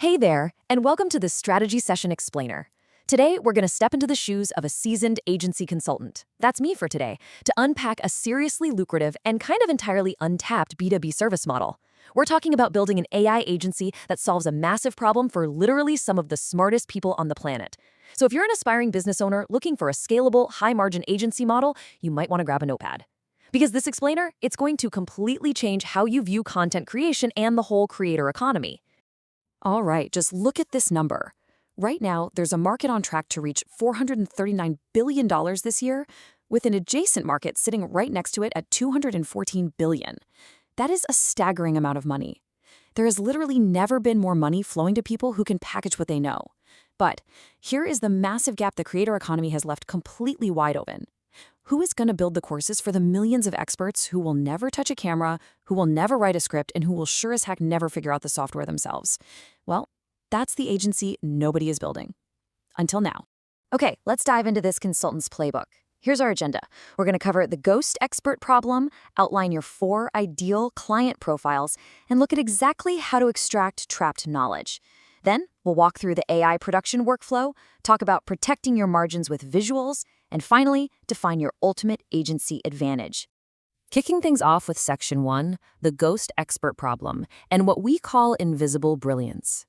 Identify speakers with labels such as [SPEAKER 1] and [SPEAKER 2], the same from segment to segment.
[SPEAKER 1] Hey there, and welcome to the Strategy Session Explainer. Today, we're going to step into the shoes of a seasoned agency consultant. That's me for today, to unpack a seriously lucrative and kind of entirely untapped B2B service model. We're talking about building an AI agency that solves a massive problem for literally some of the smartest people on the planet. So if you're an aspiring business owner looking for a scalable, high-margin agency model, you might want to grab a notepad. Because this explainer, it's going to completely change how you view content creation and the whole creator economy. All right, just look at this number. Right now, there's a market on track to reach $439 billion this year, with an adjacent market sitting right next to it at $214 billion. That is a staggering amount of money. There has literally never been more money flowing to people who can package what they know. But here is the massive gap the creator economy has left completely wide open. Who is going to build the courses for the millions of experts who will never touch a camera, who will never write a script, and who will sure as heck never figure out the software themselves? Well, that's the agency nobody is building. Until now. Okay, let's dive into this consultant's playbook. Here's our agenda. We're going to cover the ghost expert problem, outline your 4 ideal client profiles, and look at exactly how to extract trapped knowledge. Then, we'll walk through the AI production workflow, talk about protecting your margins with visuals, and finally, define your ultimate agency advantage. Kicking things off with Section 1, the ghost expert problem, and what we call invisible brilliance.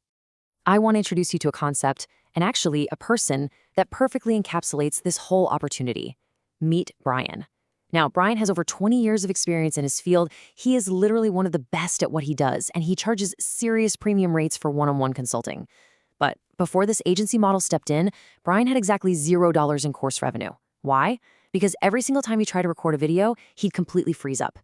[SPEAKER 1] I want to introduce you to a concept, and actually a person, that perfectly encapsulates this whole opportunity. Meet Brian. Now, Brian has over 20 years of experience in his field. He is literally one of the best at what he does, and he charges serious premium rates for one-on-one consulting. But before this agency model stepped in, Brian had exactly $0 in course revenue. Why? Because every single time he tried to record a video, he'd completely freeze up.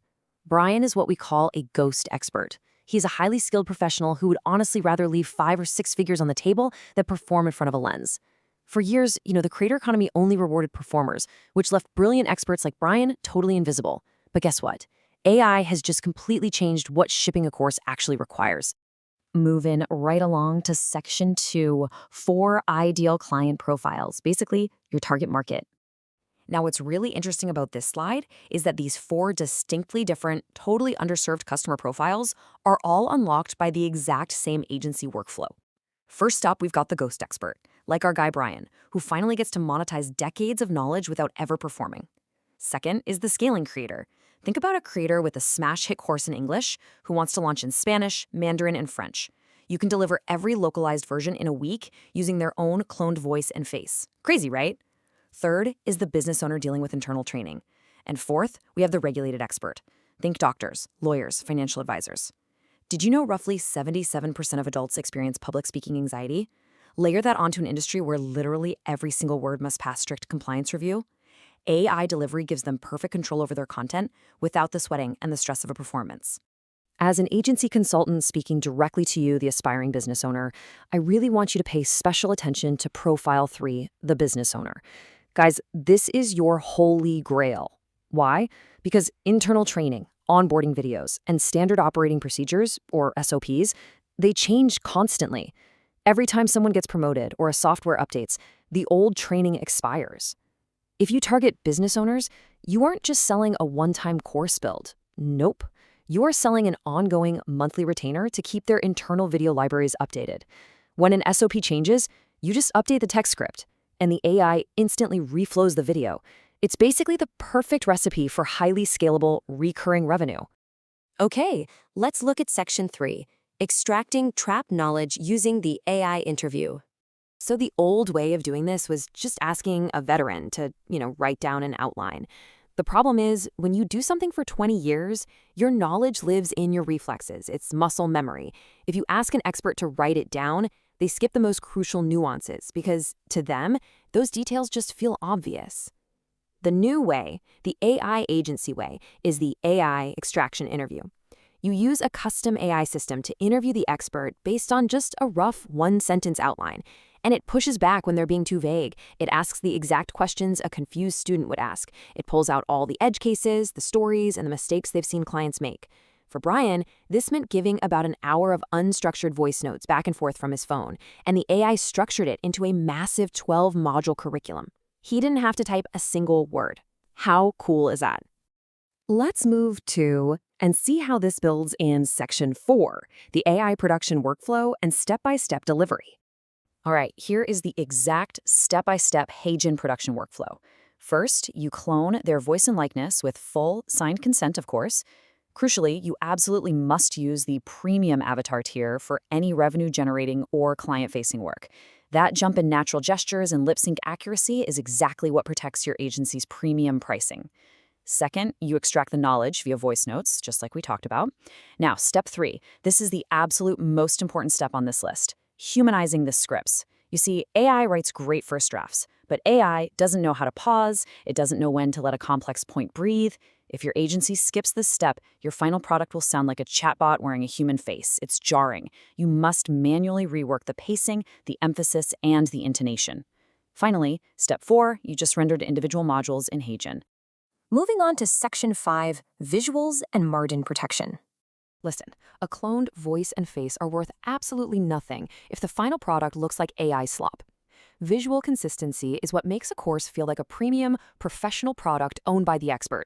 [SPEAKER 1] Brian is what we call a ghost expert. He's a highly skilled professional who would honestly rather leave 5 or 6 figures on the table than perform in front of a lens. For years, the creator economy only rewarded performers, which left brilliant experts like Brian totally invisible. But guess what? AI has just completely changed what shipping a course actually requires. Moving right along to Section 2, 4 ideal client profiles, basically your target market. Now, what's really interesting about this slide is that these 4 distinctly different, totally underserved customer profiles are all unlocked by the exact same agency workflow. First up, we've got the ghost expert, like our guy Brian, who finally gets to monetize decades of knowledge without ever performing. Second is the scaling creator. Think about a creator with a smash hit course in English who wants to launch in Spanish, Mandarin, and French. You can deliver every localized version in a week using their own cloned voice and face. Crazy, right? Third is the business owner dealing with internal training. And fourth, we have the regulated expert. Think doctors, lawyers, financial advisors. Did you know roughly 77% of adults experience public speaking anxiety? Layer that onto an industry where literally every single word must pass strict compliance review. AI delivery gives them perfect control over their content without the sweating and the stress of a performance. As an agency consultant speaking directly to you, the aspiring business owner, I really want you to pay special attention to Profile 3, the business owner. Guys, this is your holy grail. Why? Because internal training, onboarding videos, and standard operating procedures, or SOPs, they change constantly. Every time someone gets promoted or a software updates, the old training expires. If you target business owners, you aren't just selling a one-time course build. Nope. You are selling an ongoing monthly retainer to keep their internal video libraries updated. When an SOP changes, you just update the text script, and the AI instantly reflows the video. It's basically the perfect recipe for highly scalable, recurring revenue. Okay, let's look at Section 3, extracting trapped knowledge using the AI interview. So the old way of doing this was just asking a veteran to, write down an outline. The problem is, when you do something for 20 years, your knowledge lives in your reflexes. It's muscle memory. If you ask an expert to write it down, they skip the most crucial nuances because, to them, those details just feel obvious. The new way, the AI agency way, is the AI extraction interview. You use a custom AI system to interview the expert based on just a rough one-sentence outline, and it pushes back when they're being too vague. It asks the exact questions a confused student would ask. It pulls out all the edge cases, the stories, and the mistakes they've seen clients make. For Brian, this meant giving about an hour of unstructured voice notes back and forth from his phone, and the AI structured it into a massive 12-module curriculum. He didn't have to type a single word. How cool is that? Let's move to and see how this builds in Section 4, the AI production workflow and step-by-step delivery. All right, here is the exact step-by-step Heijin production workflow. First, you clone their voice and likeness with full signed consent, of course. Crucially, you absolutely must use the premium avatar tier for any revenue-generating or client-facing work. That jump in natural gestures and lip sync accuracy is exactly what protects your agency's premium pricing. Second, you extract the knowledge via voice notes, just like we talked about. Now, step 3. This is the absolute most important step on this list: humanizing the scripts. You see, AI writes great first drafts, but AI doesn't know how to pause, it doesn't know when to let a complex point breathe. If your agency skips this step, your final product will sound like a chatbot wearing a human face. It's jarring. You must manually rework the pacing, the emphasis, and the intonation. Finally, step 4, you just rendered individual modules in Heijin.
[SPEAKER 2] Moving on to Section 5, Visuals and Margin Protection.
[SPEAKER 1] Listen, a cloned voice and face are worth absolutely nothing if the final product looks like AI slop. Visual consistency is what makes a course feel like a premium, professional product owned by the expert.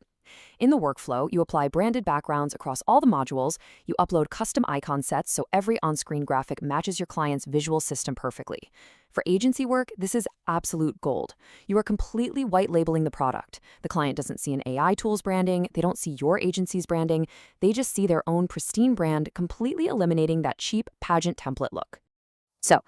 [SPEAKER 1] In the workflow, you apply branded backgrounds across all the modules, you upload custom icon sets so every on-screen graphic matches your client's visual system perfectly. For agency work, this is absolute gold. You are completely white labeling the product. The client doesn't see an AI tool's branding, they don't see your agency's branding, they just see their own pristine brand, completely eliminating that cheap pageant template look. So,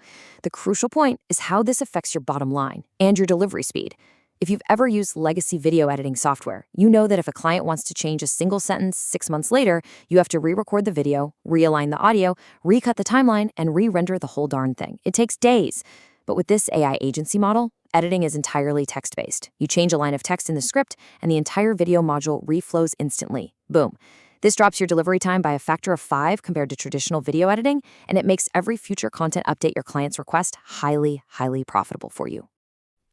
[SPEAKER 1] the crucial point is how this affects your bottom line and your delivery speed. If you've ever used legacy video editing software, you know that if a client wants to change a single sentence 6 months later, you have to re-record the video, realign the audio, recut the timeline, and re-render the whole darn thing. It takes days. But with this AI agency model, editing is entirely text-based. You change a line of text in the script, and the entire video module reflows instantly. Boom. This drops your delivery time by a factor of 5 compared to traditional video editing, and it makes every future content update your client's request highly, highly profitable for you.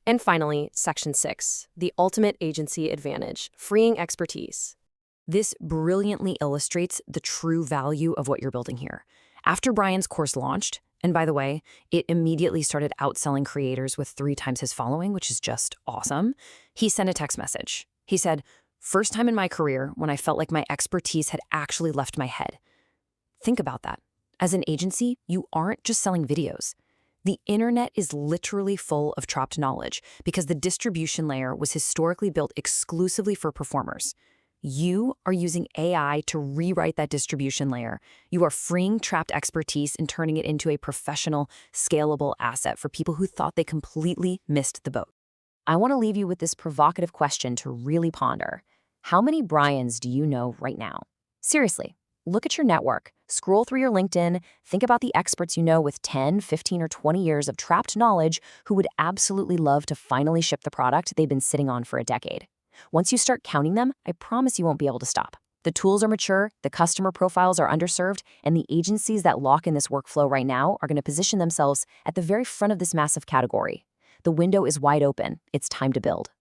[SPEAKER 1] And finally, Section 6, the ultimate agency advantage, freeing expertise. This brilliantly illustrates the true value of what you're building here. After Brian's course launched, and by the way, it immediately started outselling creators with 3 times his following, which is just awesome, he sent a text message. He said, "First time in my career when I felt like my expertise had actually left my head." Think about that. As an agency, you aren't just selling videos. The internet is literally full of trapped knowledge because the distribution layer was historically built exclusively for performers. You are using AI to rewrite that distribution layer. You are freeing trapped expertise and turning it into a professional, scalable asset for people who thought they completely missed the boat. I want to leave you with this provocative question to really ponder. How many Brians do you know right now? Seriously. Look at your network, scroll through your LinkedIn, think about the experts you know with 10, 15, or 20 years of trapped knowledge who would absolutely love to finally ship the product they've been sitting on for a decade. Once you start counting them, I promise you won't be able to stop. The tools are mature, the customer profiles are underserved, and the agencies that lock in this workflow right now are going to position themselves at the very front of this massive category. The window is wide open. It's time to build.